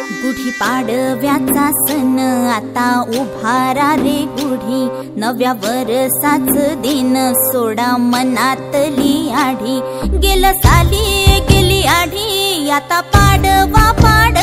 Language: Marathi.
गुढी पाडव्याचा सण आता उभारा रे गुढी, नव्या वर्षाच दिन सोडा मनातली आढी। गेलं साली गेली आढी, आता पाडवा पाड